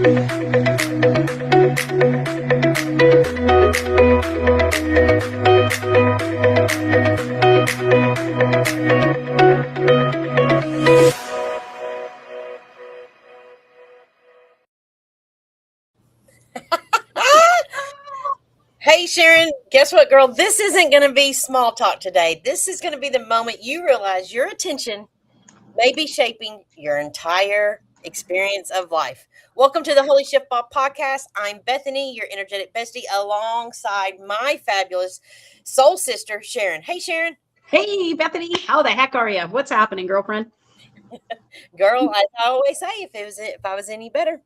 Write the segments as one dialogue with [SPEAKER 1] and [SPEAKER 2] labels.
[SPEAKER 1] Hey, Sharon, guess what, girl? This isn't going to be small talk today. This is going to be the moment you realize your attention may be shaping your entire experience of life. Welcome to the Holy Shiftballs podcast. I'm Bethany, your energetic bestie, alongside my fabulous soul sister, Sharon. Hey, Sharon.
[SPEAKER 2] Hey, Bethany. How the heck are you? What's happening, girlfriend?
[SPEAKER 1] Girl, as I always say, if I was any better,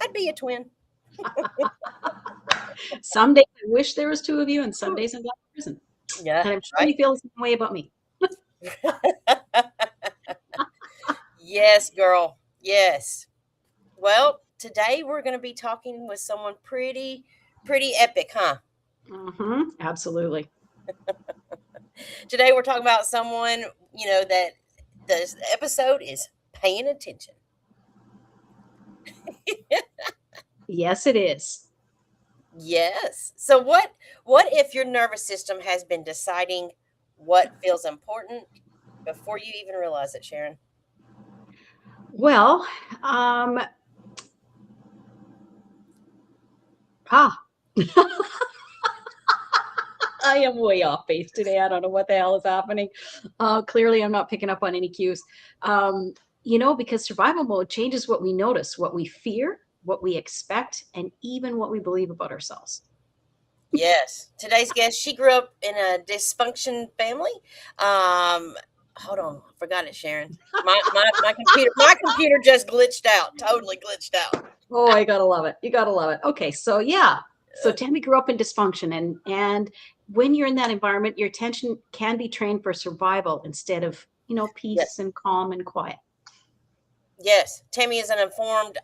[SPEAKER 1] I'd be a twin.
[SPEAKER 2] Some days I wish there was two of you, and some days I'm glad there isn't.
[SPEAKER 1] Yeah,
[SPEAKER 2] and I'm sure you feel the same way about me.
[SPEAKER 1] Yes, girl. Yes. Well, today we're going to be talking with someone pretty epic, huh?
[SPEAKER 2] Mm-hmm. Absolutely.
[SPEAKER 1] Today we're talking about someone, that the episode is paying attention.
[SPEAKER 2] Yes, it is.
[SPEAKER 1] Yes. So what if your nervous system has been deciding what feels important before you even realize it, Sharon?
[SPEAKER 2] Well, I am way off base today. I don't know what the hell is happening. Clearly, I'm not picking up on any cues. Because survival mode changes what we notice, what we fear, what we expect, and even what we believe about ourselves.
[SPEAKER 1] Yes. Today's guest, she grew up in a dysfunction family. Hold on, I forgot it, Sharon. My computer just glitched out. Totally glitched out.
[SPEAKER 2] Oh, I gotta love it. You gotta love it. Okay, so yeah. So Tammy grew up in dysfunction, and when you're in that environment, your attention can be trained for survival instead of, peace
[SPEAKER 1] Yes.
[SPEAKER 2] and calm and quiet.
[SPEAKER 1] Yes. Tammy is an informed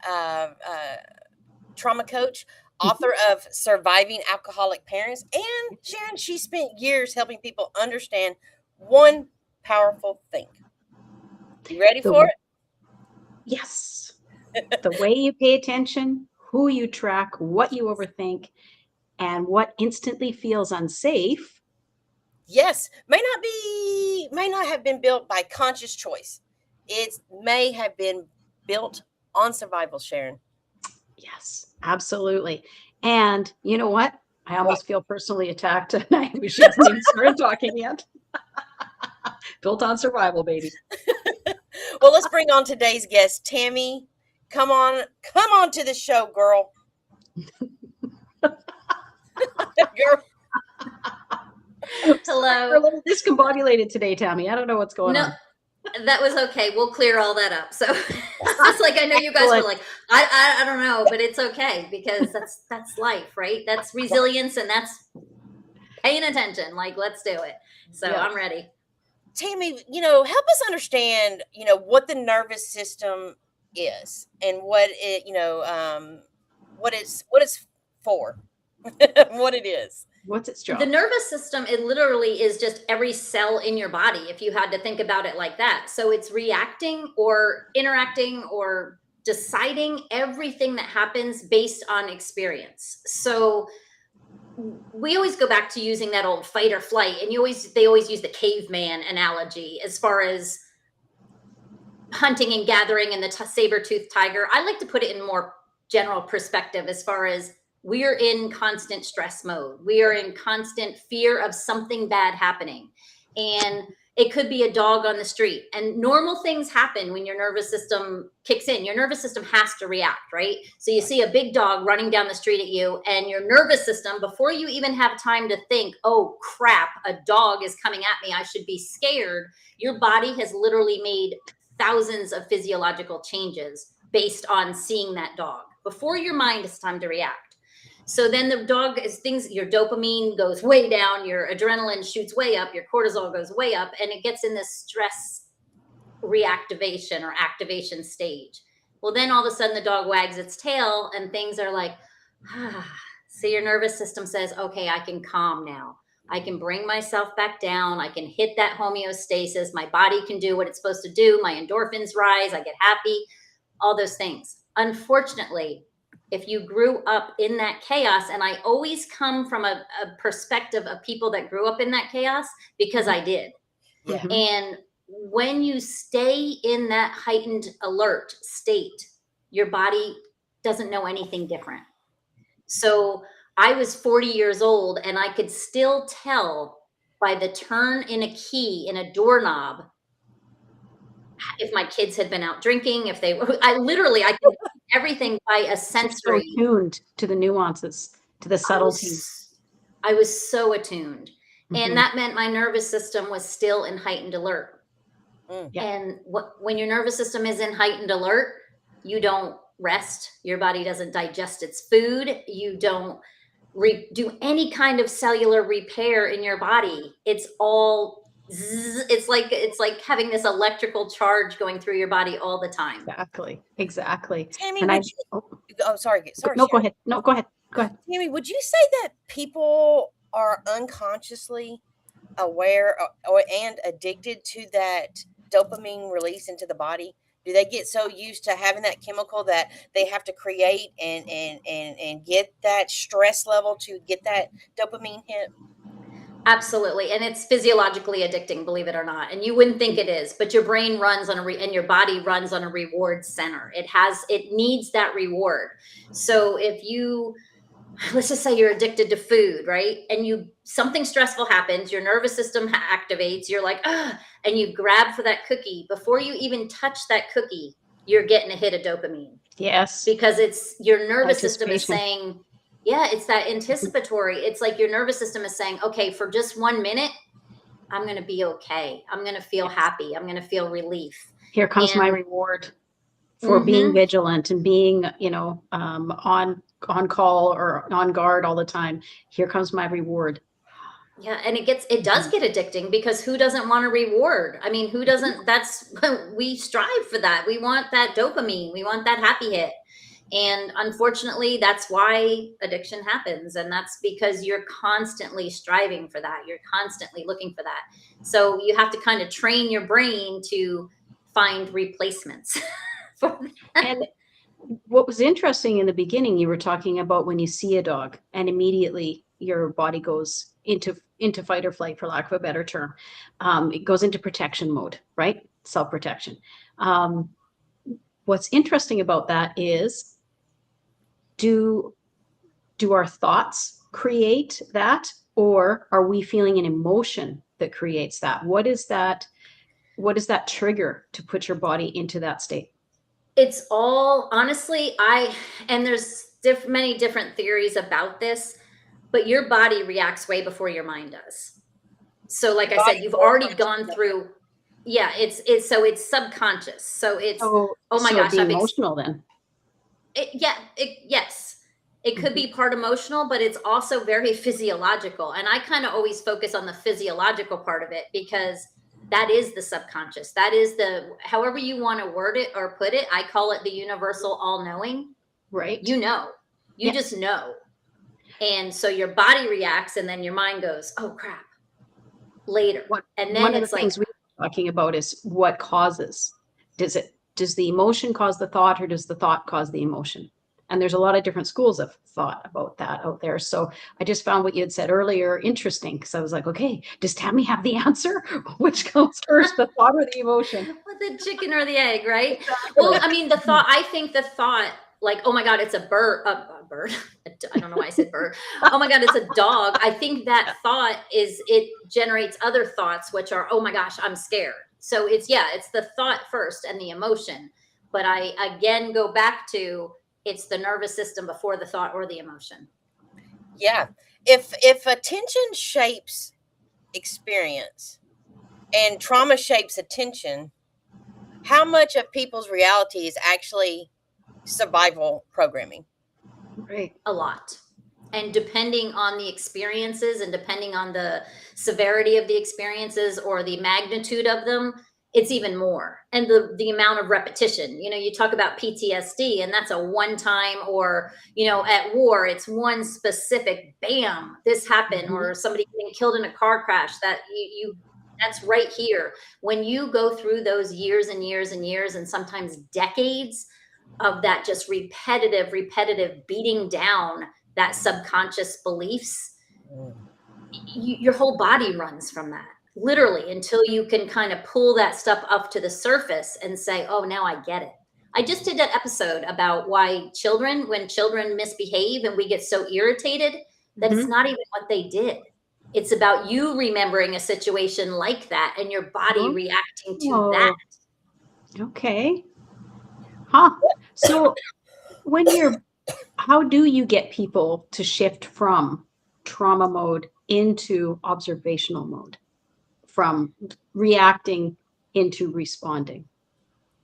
[SPEAKER 1] trauma coach, author of Surviving Alcoholic Parents, and Sharon, she spent years helping people understand one powerful thing. You ready for it?
[SPEAKER 2] Yes. The way you pay attention, who you track, what you overthink, and what instantly feels unsafe.
[SPEAKER 1] Yes. May not have been built by conscious choice. It may have been built on survival, Sharon.
[SPEAKER 2] Yes, absolutely. And you know what? I almost feel personally attacked, and I wish you hadn't even started talking yet. Built on survival, baby.
[SPEAKER 1] Well, let's bring on today's guest, Tammy. Come on to the show, girl. Girl.
[SPEAKER 3] Hello.
[SPEAKER 2] We're a little discombobulated today, Tammy. I don't know what's going on.
[SPEAKER 3] That was okay. We'll clear all that up. So just like I know you guys were like, I don't know, but it's okay because that's life, right? That's resilience and that's paying attention. Like, let's do it. So yeah. I'm ready.
[SPEAKER 1] Tammy, help us understand, what the nervous system is and what it, what it's for, what it is.
[SPEAKER 2] What's its job?
[SPEAKER 3] The nervous system, it literally is just every cell in your body, if you had to think about it like that. So it's reacting or interacting or deciding everything that happens based on experience. So we always go back to using that old fight or flight, and they always use the caveman analogy as far as hunting and gathering and the saber-toothed tiger. I like to put it in more general perspective as far as we are in constant stress mode. We are in constant fear of something bad happening. And it could be a dog on the street. And normal things happen when your nervous system kicks in. Your nervous system has to react, right? So you see a big dog running down the street at you, and your nervous system, before you even have time to think, oh crap, a dog is coming at me, I should be scared, your body has literally made thousands of physiological changes based on seeing that dog before your mind has time to react. So then the dog is your dopamine goes way down, your adrenaline shoots way up, your cortisol goes way up, and it gets in this stress reactivation or activation stage. Well, then all of a sudden the dog wags its tail and things are like, So your nervous system says, okay, I can calm now. I can bring myself back down. I can hit that homeostasis. My body can do what it's supposed to do. My endorphins rise. I get happy, all those things. Unfortunately, if you grew up in that chaos, and I always come from a perspective of people that grew up in that chaos because I did.
[SPEAKER 1] Yeah.
[SPEAKER 3] And when you stay in that heightened alert state, your body doesn't know anything different. So I was 40 years old and I could still tell by the turn in a key in a doorknob if my kids had been out drinking, if they were, I could everything by a sensory.
[SPEAKER 2] So tuned to the nuances, to the subtleties.
[SPEAKER 3] I was so attuned.
[SPEAKER 2] Mhm.
[SPEAKER 3] And that meant my nervous system was still in heightened alert.
[SPEAKER 2] Yeah.
[SPEAKER 3] And when your nervous system is in heightened alert, you don't rest. Your body doesn't digest its food. You don't do any kind of cellular repair in your body. It's all zzz, it's like having this electrical charge going through your body all the time.
[SPEAKER 2] Exactly.
[SPEAKER 1] Tammy,
[SPEAKER 2] And
[SPEAKER 1] would you, oh, sorry.
[SPEAKER 2] no, go
[SPEAKER 1] Sharon.
[SPEAKER 2] ahead. No, go ahead.
[SPEAKER 1] Tammy, would you say that people are unconsciously aware and addicted to that dopamine release into the body? Do they get so used to having that chemical that they have to create and get that stress level to get that dopamine hit?
[SPEAKER 3] Absolutely. And it's physiologically addicting, believe it or not. And you wouldn't think it is, but your brain runs on and your body runs on a reward center. It needs that reward. So if you, let's just say you're addicted to food, right? And something stressful happens, your nervous system activates, you're like, ah, and you grab for that cookie. Before you even touch that cookie, you're getting a hit of dopamine.
[SPEAKER 2] Yes.
[SPEAKER 3] Because it's your nervous system is saying, yeah, it's that anticipatory. It's like your nervous system is saying, okay, for just 1 minute, I'm going to be okay. I'm going to feel happy. I'm going to feel relief.
[SPEAKER 2] Here comes my reward for being vigilant and being, on call or on guard all the time. Here comes my reward.
[SPEAKER 3] Yeah. And it does get addicting because who doesn't want a reward? I mean, who doesn't? We strive for that. We want that dopamine. We want that happy hit. And unfortunately, that's why addiction happens. And that's because you're constantly striving for that. You're constantly looking for that. So you have to kind of train your brain to find replacements.
[SPEAKER 2] And what was interesting in the beginning, you were talking about when you see a dog and immediately your body goes into fight or flight, for lack of a better term. It goes into protection mode, right? Self-protection. What's interesting about that is, do our thoughts create that, or are we feeling an emotion that creates that? What is that trigger to put your body into that state?
[SPEAKER 3] It's all, honestly, and there's many different theories about this, but your body reacts way before your mind does. So like I said, you've already gone through, it's subconscious. So it's, oh my gosh.
[SPEAKER 2] Be emotional then.
[SPEAKER 3] Yes, it could be part emotional, but it's also very physiological. And I kind of always focus on the physiological part of it because that is the subconscious. That is however you want to word it or put it. I call it the universal all-knowing.
[SPEAKER 2] Right.
[SPEAKER 3] You just know. And so your body reacts and then your mind goes, oh crap, later. And then
[SPEAKER 2] one of the things we're talking about is what causes. Does the emotion cause the thought, or does the thought cause the emotion? And there's a lot of different schools of thought about that out there. So I just found what you had said earlier interesting, because I was like, okay, does Tammy have the answer? Which comes first, the thought or the emotion?
[SPEAKER 3] The chicken or the egg, right? Well, I mean, I think the thought, like, oh my God, it's a bird. I don't know why I said bird. Oh my God, it's a dog. I think that thought it generates other thoughts, which are, oh my gosh, I'm scared. So it's the thought first and the emotion. But I again go back to, it's the nervous system before the thought or the emotion.
[SPEAKER 1] Yeah. If attention shapes experience and trauma shapes attention, how much of people's reality is actually survival programming?
[SPEAKER 2] Right.
[SPEAKER 3] A lot. And depending on the experiences and depending on the severity of the experiences or the magnitude of them, it's even more. And the amount of repetition, you talk about PTSD, and that's a one time, or, at war, it's one specific, bam, this happened, or somebody getting killed in a car crash, that that's right here. When you go through those years and years and years and sometimes decades of that just repetitive beating down that subconscious beliefs, your whole body runs from that, literally, until you can kind of pull that stuff up to the surface and say, oh, now I get it. I just did that episode about why when children misbehave and we get so irritated, that it's not even what they did. It's about you remembering a situation like that and your body reacting to that.
[SPEAKER 2] Okay. Huh. So how do you get people to shift from trauma mode into observational mode, from reacting into responding?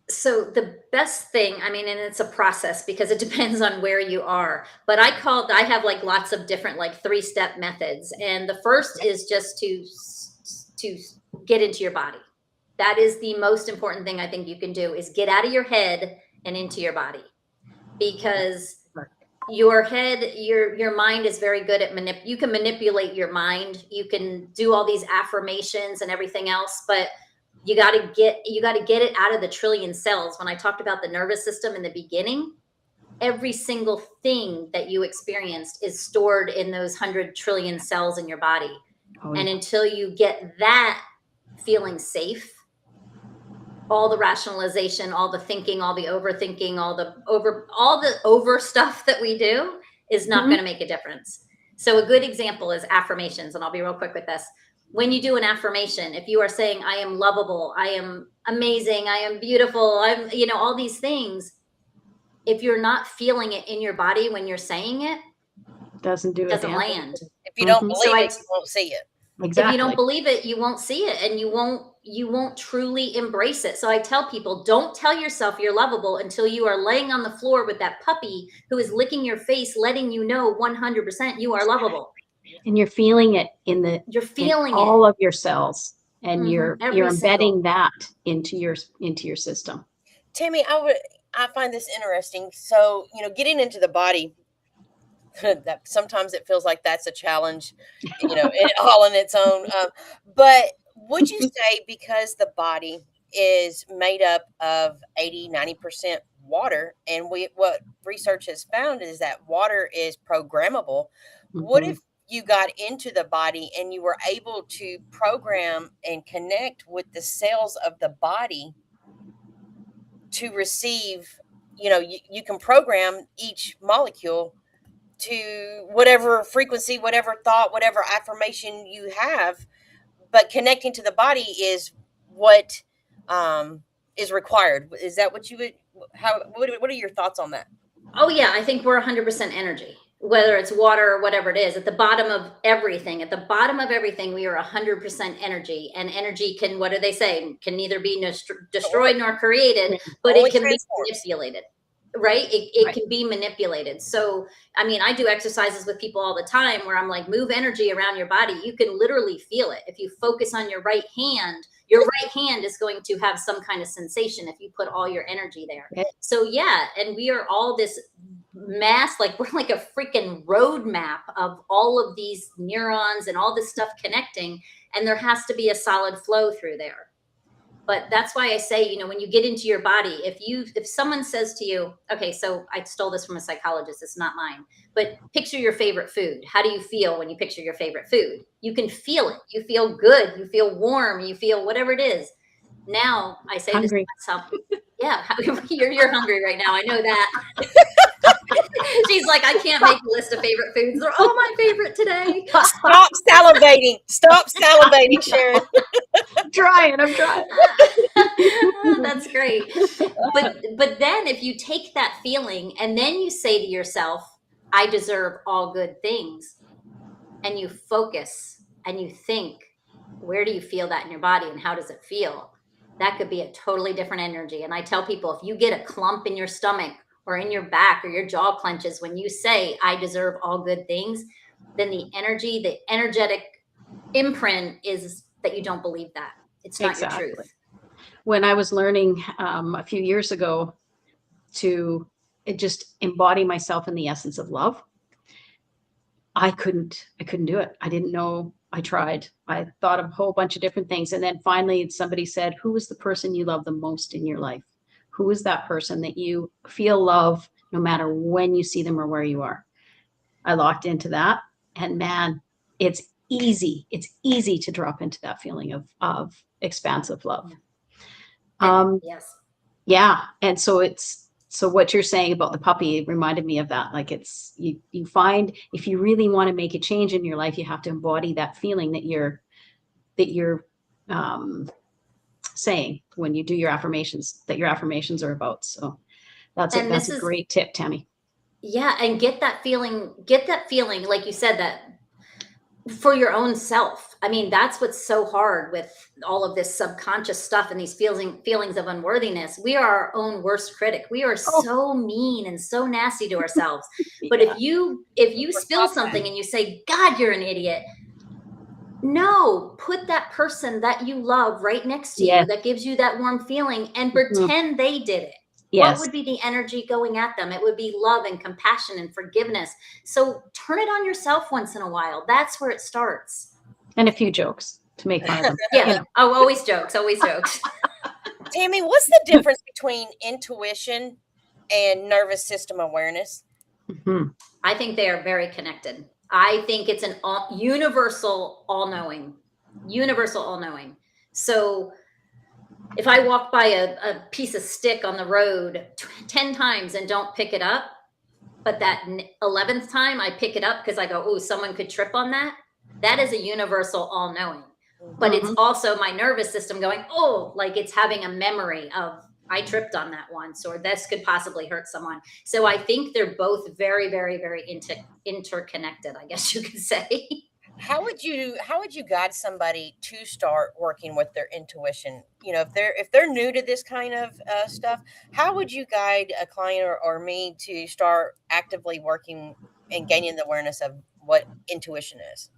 [SPEAKER 3] So the best thing, I mean, and it's a process because it depends on where you are, but I have like lots of different like 3-step methods. And the first is just to get into your body. That is the most important thing I think you can do, is get out of your head and into your body. Because your head, your mind is very good at you can manipulate your mind. You can do all these affirmations and everything else, but you got to get it out of the trillion cells. When I talked about the nervous system in the beginning, every single thing that you experienced is stored in those 100 trillion cells in your body. And until you get that feeling safe, all the rationalization, all the thinking, all the overthinking, all the over stuff that we do is not going to make a difference. So a good example is affirmations, and I'll be real quick with this. When you do an affirmation, if you are saying, I am lovable, I am amazing, I am beautiful, I'm, all these things, if you're not feeling it in your body when you're saying it,
[SPEAKER 2] doesn't
[SPEAKER 3] land.
[SPEAKER 1] If you don't believe it, you won't see it.
[SPEAKER 2] Exactly.
[SPEAKER 3] If you don't believe it, you won't see it, and you won't truly embrace it. So I tell people, don't tell yourself you're lovable until you are laying on the floor with that puppy who is licking your face, letting you know 100% you are lovable.
[SPEAKER 2] And you're feeling it in all of your cells, and you're embedding that into your system.
[SPEAKER 1] Tammy, I find this interesting. So, getting into the body, that sometimes it feels like that's a challenge, all in its own. But would you say, because the body is made up of 80-90% water, and what research has found is that water is programmable, what if you got into the body and you were able to program and connect with the cells of the body to receive, you can program each molecule to whatever frequency, whatever thought, whatever affirmation you have, but connecting to the body is what is required. Is that what you would, what are your thoughts on that?
[SPEAKER 3] Oh yeah, I think we're 100% energy, whether it's water or whatever it is. At the bottom of everything, we are 100% energy. And energy can, what do they say, can neither be destroyed nor created, but it can be manipulated. Right? It can be manipulated. So, I mean, I do exercises with people all the time where I'm like, move energy around your body. You can literally feel it. If you focus on your right hand is going to have some kind of sensation if you put all your energy there. Okay. So yeah, and we are all this mass, like we're like a freaking roadmap of all of these neurons and all this stuff connecting, and there has to be a solid flow through there. But that's why I say, when you get into your body, if someone says to you, okay, so I stole this from a psychologist, it's not mine, but picture your favorite food. How do you feel when you picture your favorite food? You can feel it. You feel good. You feel warm. You feel whatever it is. Now I say
[SPEAKER 2] hungry.
[SPEAKER 3] This to myself. Yeah, you're hungry right now. I know that. She's like, I can't make a list of favorite foods. They're all my favorite today.
[SPEAKER 1] Stop salivating. Stop salivating, Sharon.
[SPEAKER 2] I'm trying.
[SPEAKER 3] That's great. But then if you take that feeling and then you say to yourself, I deserve all good things, and you focus and you think, where do you feel that in your body and how does it feel? That could be a totally different energy. And I tell people, if you get a clump in your stomach or in your back or your jaw clenches when you say, I deserve all good things, then the energetic imprint is that you don't believe that. It's not your truth.
[SPEAKER 2] When I was learning a few years ago to just embody myself in the essence of love, I couldn't do it. I didn't know. I tried. I thought of a whole bunch of different things. And then finally somebody said, who is the person you love the most in your life? Who is that person that you feel love no matter when you see them or where you are? I locked into that, and man, it's easy. It's easy to drop into that feeling of expansive love.
[SPEAKER 3] Yes.
[SPEAKER 2] Yeah. And so what you're saying about the puppy reminded me of that. Like you find, if you really want to make a change in your life, you have to embody that feeling that you're saying when you do your affirmations, that your affirmations are about. So that's a great tip, Tammy.
[SPEAKER 3] Yeah. And get that feeling, like you said, that for your own self. I mean, that's what's so hard with all of this subconscious stuff and these feelings of unworthiness. We are our own worst critic. We are so mean and so nasty to ourselves. But if you spill something and you say, God, you're an idiot. No, put that person that you love right next to you that gives you that warm feeling and pretend they did it. What would be the energy going at them? It would be love and compassion and forgiveness. So turn it on yourself once in a while. That's where it starts.
[SPEAKER 2] And a few jokes to make fun of them.
[SPEAKER 3] Yeah. Oh, always jokes. Always jokes.
[SPEAKER 1] Tammy, what's the difference between intuition and nervous system awareness?
[SPEAKER 3] I think they are very connected. I think it's an universal all-knowing. So if I walk by a piece of stick on the road 10 times and don't pick it up, but that 11th time I pick it up because I go, oh, someone could trip on that. That is a universal all-knowing. But it's also my nervous system going, oh, like it's having a memory of, I tripped on that once, or this could possibly hurt someone. So I think they're both very, very, very interconnected, I guess you could say.
[SPEAKER 1] How would you guide somebody to start working with their intuition? You know, if they're new to this kind of stuff, how would you guide a client or me to start actively working and gaining the awareness of what intuition is?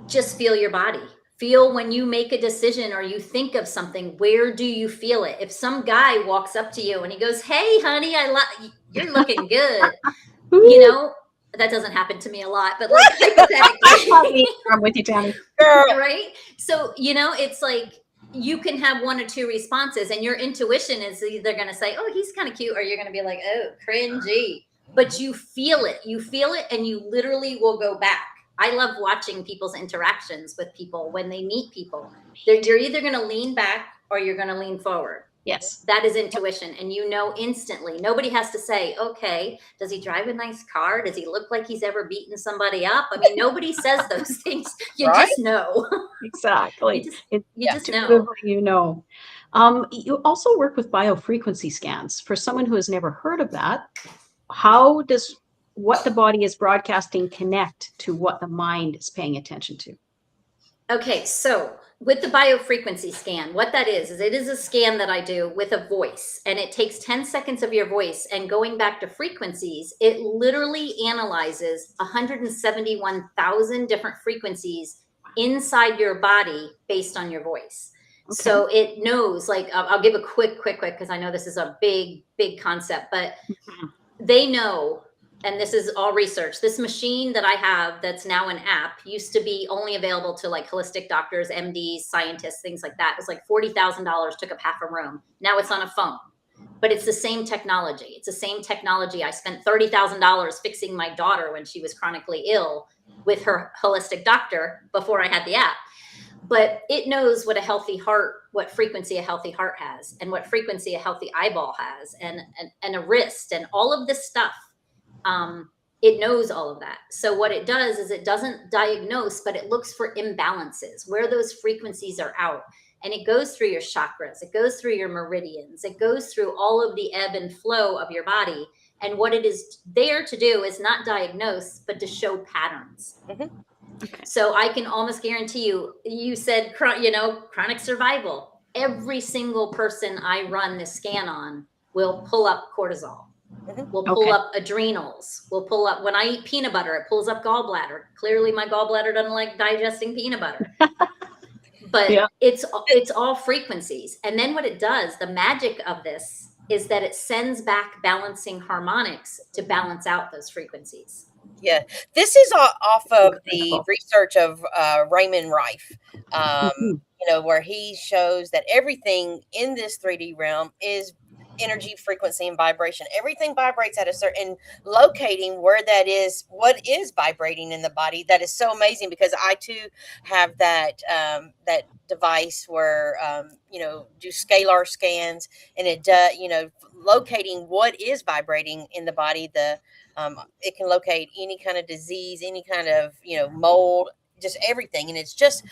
[SPEAKER 3] Just feel your body. Feel when you make a decision or you think of something, where do you feel it? If some guy walks up to you and he goes, hey, honey, you're looking good. You know, that doesn't happen to me a lot, but like hypothetically.
[SPEAKER 2] I'm with you, Tammy.
[SPEAKER 3] Right? So, you know, it's like you can have one or two responses and your intuition is either going to say, oh, he's kind of cute, or you're going to be like, oh, cringy. But you feel it. You feel it and you literally will go back. I love watching people's interactions with people when they meet people. You're either going to lean back or you're going to lean forward.
[SPEAKER 2] Yes.
[SPEAKER 3] That is intuition. And you know instantly. Nobody has to say, okay, does he drive a nice car? Does he look like he's ever beaten somebody up? I mean, nobody says those things. You just know.
[SPEAKER 2] Exactly.
[SPEAKER 3] You just know.
[SPEAKER 2] You know. You also work with biofrequency scans. For someone who has never heard of that, how does what the body is broadcasting connect to what the mind is paying attention to?
[SPEAKER 3] Okay, so with the biofrequency scan, what that is it is a scan that I do with a voice, and it takes 10 seconds of your voice, and going back to frequencies, it literally analyzes 171,000 different frequencies inside your body based on your voice. Okay. So it knows, like, I'll give a quick, because I know this is a big concept, but they know. And this is all research. This machine that I have that's now an app used to be only available to like holistic doctors, MDs, scientists, things like that. It was like $40,000, took up half a room. Now it's on a phone, but it's the same technology. It's the same technology. I spent $30,000 fixing my daughter when she was chronically ill with her holistic doctor before I had the app. But it knows what a healthy heart, what frequency a healthy heart has, and what frequency a healthy eyeball has, and a wrist, and all of this stuff. It knows all of that. So what it does is it doesn't diagnose, but it looks for imbalances, where those frequencies are out. And it goes through your chakras. It goes through your meridians. It goes through all of the ebb and flow of your body. And what it is there to do is not diagnose, but to show patterns. Okay. So I can almost guarantee you said, chronic survival. Every single person I run this scan on will pull up cortisol. We'll pull up adrenals. We'll pull up, when I eat peanut butter, it pulls up gallbladder. Clearly my gallbladder doesn't like digesting peanut butter. But it's all frequencies. And then what it does, the magic of this is that it sends back balancing harmonics to balance out those frequencies.
[SPEAKER 1] Yeah, this is off of the
[SPEAKER 2] Incredible.
[SPEAKER 1] research of Raymond Rife,
[SPEAKER 2] Mhm.
[SPEAKER 1] where he shows that everything in this 3D realm is energy, frequency, and vibration. Everything vibrates at a certain locating where that is, what is vibrating in the body. That is so amazing because I too have that device where do scalar scans, and it does locating what is vibrating in the body. It can locate any kind of disease, any kind of mold, just everything. And it's just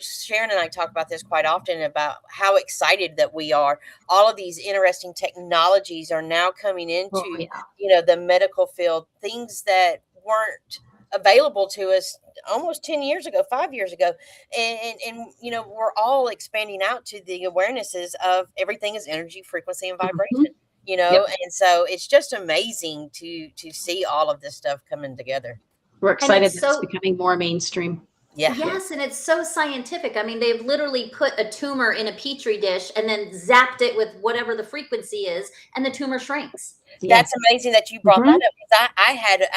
[SPEAKER 1] Sharon and I talk about this quite often about how excited that we are. All of these interesting technologies are now coming
[SPEAKER 2] Oh,
[SPEAKER 1] into
[SPEAKER 2] yeah.
[SPEAKER 1] the medical field, things that weren't available to us almost 10 years ago, 5 years ago. And we're all expanding out to the awarenesses of everything is energy, frequency, and vibration.
[SPEAKER 2] Mhm. Yep.
[SPEAKER 1] And so it's just amazing to see all of this stuff coming together.
[SPEAKER 2] We're
[SPEAKER 3] And
[SPEAKER 2] excited
[SPEAKER 3] it's
[SPEAKER 2] that it's
[SPEAKER 3] so,
[SPEAKER 2] becoming more mainstream.
[SPEAKER 1] Yeah.
[SPEAKER 3] yes, and it's so scientific. I mean, they've literally put a tumor in a petri dish and then zapped it with whatever the frequency is, and the tumor shrinks.
[SPEAKER 2] Yeah.
[SPEAKER 1] That's amazing that you brought
[SPEAKER 2] Mhm.
[SPEAKER 1] that up, because I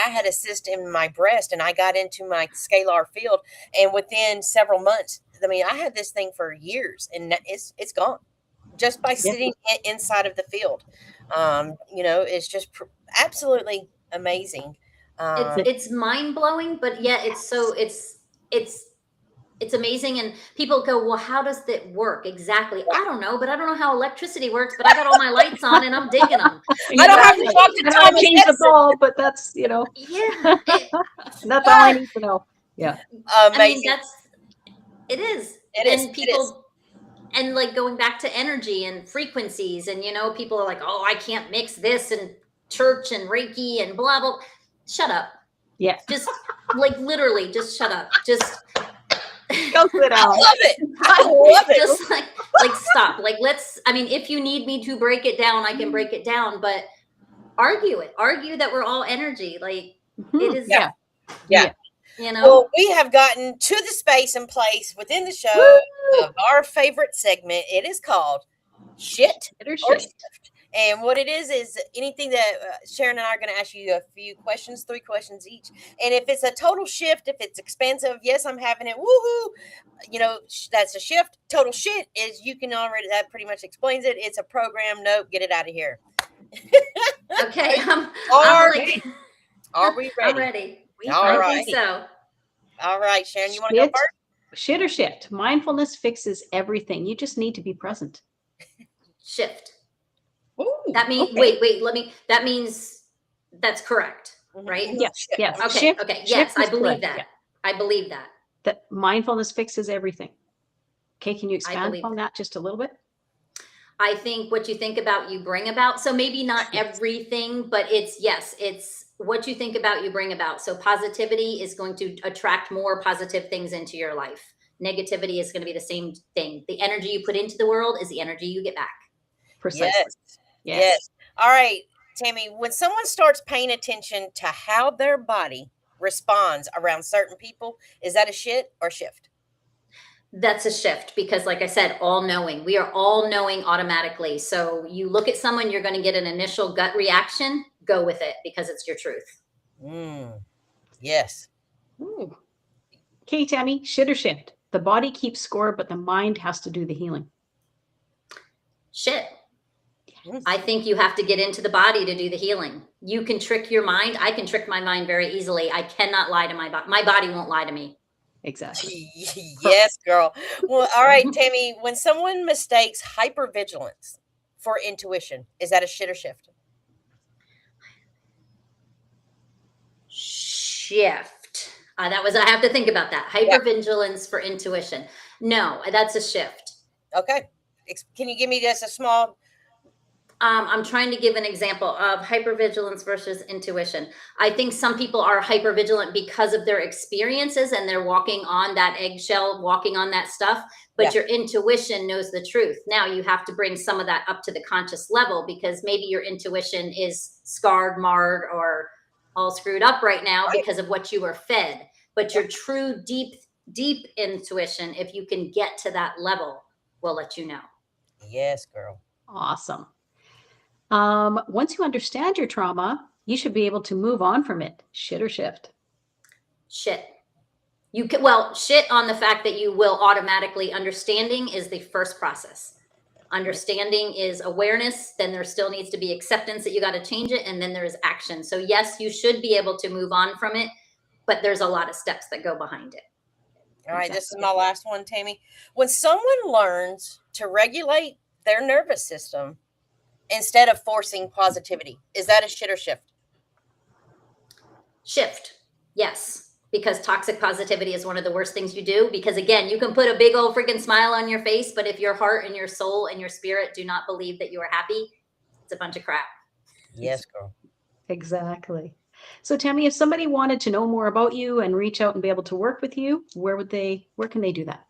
[SPEAKER 1] had a cyst in my breast, and I got into my scalar field, and within several months, I mean, I had this thing for years, and it's gone just by
[SPEAKER 2] Yeah.
[SPEAKER 1] sitting inside of the field. It's just absolutely amazing.
[SPEAKER 3] It's mind blowing, but yet it's amazing. And people go, well, how does that work exactly? I don't know, but I don't know how electricity works, but I got all my lights on and I'm digging them.
[SPEAKER 1] I don't have to talk to
[SPEAKER 2] I don't want
[SPEAKER 1] Thomas
[SPEAKER 2] to change the
[SPEAKER 1] Edison.
[SPEAKER 2] bulb, but that's
[SPEAKER 3] Yeah,
[SPEAKER 2] that's all I need to know. Yeah.
[SPEAKER 3] I mean,
[SPEAKER 1] Amazing.
[SPEAKER 3] it is.
[SPEAKER 1] It is.
[SPEAKER 3] And people, and like going back to energy and frequencies, and people are like, oh, I can't mix this and church and Reiki and blah blah. Shut up.
[SPEAKER 2] Yeah.
[SPEAKER 3] Just like literally, just shut up. Just
[SPEAKER 2] Go sit
[SPEAKER 1] I
[SPEAKER 2] down.
[SPEAKER 1] love it. I love it.
[SPEAKER 3] just like stop. Like I mean, if you need me to break it down, I can break it down, but argue it. Argue that we're all energy. Like it is.
[SPEAKER 1] Yeah.
[SPEAKER 3] Well,
[SPEAKER 1] we have gotten to the space and place within the show of our favorite segment. It is called Shit or Shift. And what it is anything that Sharon and I are going to ask you a few questions, 3 questions each. And if it's a total shift, if it's expansive, yes, I'm having it. Woohoo! That's a shift. Total shit is that pretty much explains it. It's a program. Nope, get it out of here.
[SPEAKER 3] okay.
[SPEAKER 1] Are we ready?
[SPEAKER 3] I'm ready.
[SPEAKER 1] All right.
[SPEAKER 3] I think so.
[SPEAKER 1] All right, Sharon, you want to go first?
[SPEAKER 2] Shit or shift. Mindfulness fixes everything. You just need to be present.
[SPEAKER 3] Shift.
[SPEAKER 2] Ooh,
[SPEAKER 3] that means
[SPEAKER 2] okay.
[SPEAKER 3] that means that's correct, right?
[SPEAKER 2] Yes.
[SPEAKER 3] Okay.
[SPEAKER 2] Shift,
[SPEAKER 3] okay. Yes, I believe
[SPEAKER 2] correct.
[SPEAKER 3] that.
[SPEAKER 2] Yeah.
[SPEAKER 3] I believe that.
[SPEAKER 2] That mindfulness fixes everything. Okay, can you expand on that just a little bit?
[SPEAKER 3] I think what you think about, you bring about. So maybe not everything, but it's what you think about, you bring about. So positivity is going to attract more positive things into your life. Negativity is going to be the same thing. The energy you put into the world is the energy you get back.
[SPEAKER 2] Precisely.
[SPEAKER 1] Yes. All right, Tammy, when someone starts paying attention to how their body responds around certain people, is that a shit or shift?
[SPEAKER 3] That's a shift, because like I said, all knowing. We are all knowing automatically. So you look at someone, you're going to get an initial gut reaction, go with it because it's your truth.
[SPEAKER 1] Yes.
[SPEAKER 2] Ooh. Okay, Tammy, shit or shift? The body keeps score, but the mind has to do the healing.
[SPEAKER 3] Shit. I think you have to get into the body to do the healing. You can trick your mind. I can trick my mind very easily. I cannot lie to my body. My body won't lie to me.
[SPEAKER 2] Exactly.
[SPEAKER 1] Yes, girl. Well, all right, Tammy, when someone mistakes hypervigilance for intuition, is that a shit or shift?
[SPEAKER 3] Shift. I have to think about that. Hypervigilance for intuition. No, that's a shift.
[SPEAKER 1] Okay. Can you give me just a small...
[SPEAKER 3] I'm trying to give an example of hypervigilance versus intuition. I think some people are hypervigilant because of their experiences and they're walking on that eggshell, walking on that stuff, but your intuition knows the truth. Now you have to bring some of that up to the conscious level, because maybe your intuition is scarred, marred, or all screwed up right now because of what you were fed. But your true deep intuition, if you can get to that level, will let you know.
[SPEAKER 1] Yes, girl.
[SPEAKER 2] Awesome. Once you understand your trauma, you should be able to move on from it. Shit or shift?
[SPEAKER 3] Shit. You can, well, shit on the fact that you will automatically. Understanding is the first process. Understanding is awareness. Then there still needs to be acceptance that you got to change it. And then there's action. So yes, you should be able to move on from it, but there's a lot of steps that go behind it.
[SPEAKER 1] All right, this is my last one, Tammy. When someone learns to regulate their nervous system instead of forcing positivity, is that a shit or shift?
[SPEAKER 3] Shift. Yes. Because toxic positivity is one of the worst things you do. Because again, you can put a big old freaking smile on your face, but if your heart and your soul and your spirit do not believe that you are happy, it's a bunch of crap.
[SPEAKER 1] Yes, girl.
[SPEAKER 2] Exactly. So Tammy, if somebody wanted to know more about you and reach out and be able to work with you, where can they do that?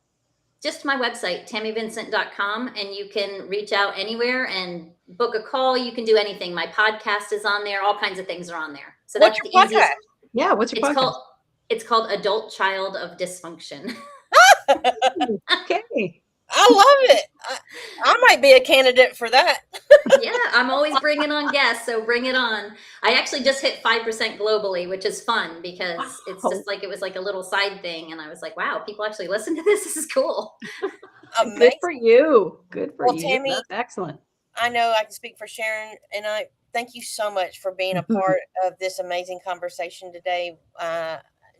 [SPEAKER 3] Just my website, tammyvincent.com, and you can reach out anywhere and book a call. You can do anything. My podcast is on there. All kinds of things are on there. So
[SPEAKER 1] What's
[SPEAKER 3] that's
[SPEAKER 1] your
[SPEAKER 3] the easiest.
[SPEAKER 1] podcast?
[SPEAKER 2] Yeah, what's your podcast?
[SPEAKER 3] It's called Adult Child of Dysfunction.
[SPEAKER 2] Okay.
[SPEAKER 1] I love it. I might be a candidate for that.
[SPEAKER 3] Yeah, I'm always bringing on guests, so bring it on. I actually just hit 5% globally, which is fun because it's just like, it was like a little side thing. And I was like, wow, people actually listen to this. This is cool.
[SPEAKER 1] Amazing.
[SPEAKER 2] Good for you. Good for you.
[SPEAKER 1] Tammy,
[SPEAKER 2] that's excellent.
[SPEAKER 1] I know I can speak for Sharon, and I thank you so much for being a part of this amazing conversation today.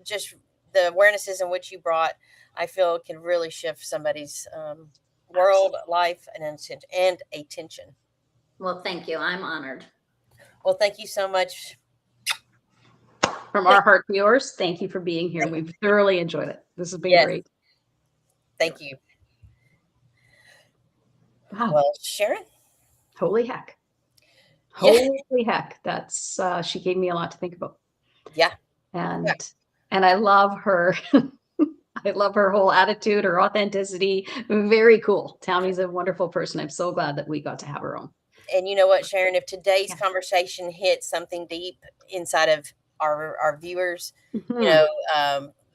[SPEAKER 1] Just the awarenesses in which you brought, I feel can really shift somebody's world, life, and attention.
[SPEAKER 3] Well, thank you. I'm honored.
[SPEAKER 1] Well, thank you so much.
[SPEAKER 2] From our heart to yours, thank you for being here. We've thoroughly enjoyed it. This has been great.
[SPEAKER 1] Thank you.
[SPEAKER 2] Wow.
[SPEAKER 1] Well, Sharon?
[SPEAKER 2] Holy heck. Holy heck. That's, she gave me a lot to think about.
[SPEAKER 1] Yeah.
[SPEAKER 2] And I love her. I love her whole attitude, her authenticity. Very cool. Tammy's a wonderful person. I'm so glad that we got to have her on.
[SPEAKER 1] And you know what, Sharon, if today's conversation hits something deep inside of our viewers, you know,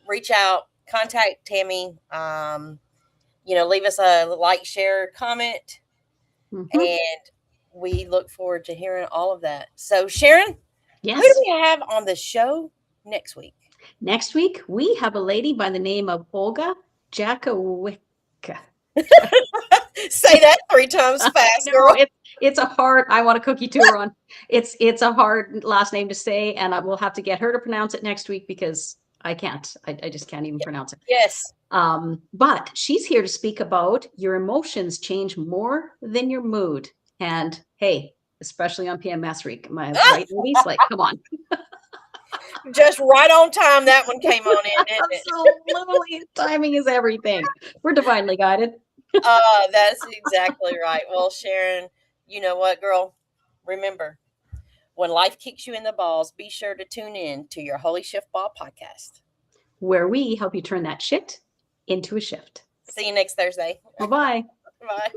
[SPEAKER 1] reach out, contact Tammy, you know, leave us a like, share, comment, and we look forward to hearing all of that. So, Sharon, who do we have on the show next week? Next
[SPEAKER 2] week, we have a lady by the name of Olga Jakowicka.
[SPEAKER 1] Say that 3 times fast, girl.
[SPEAKER 2] It's a hard, I want a cookie tour on. It's a hard last name to say, and I will have to get her to pronounce it next week because I can't. I just can't even pronounce it.
[SPEAKER 1] Yes.
[SPEAKER 2] But she's here to speak about your emotions change more than your mood. And hey, especially on PMS week, my right ladies, like, come on.
[SPEAKER 1] Just right on time, that one came on in, didn't it?
[SPEAKER 2] Absolutely. Timing is everything. We're divinely guided.
[SPEAKER 1] That's exactly right. Well, Sharon, you know what, girl? Remember, when life kicks you in the balls, be sure to tune in to your Holy Shiftball podcast,
[SPEAKER 2] where we help you turn that shit into a shift.
[SPEAKER 1] See you next Thursday.
[SPEAKER 2] Bye-bye.
[SPEAKER 1] Bye.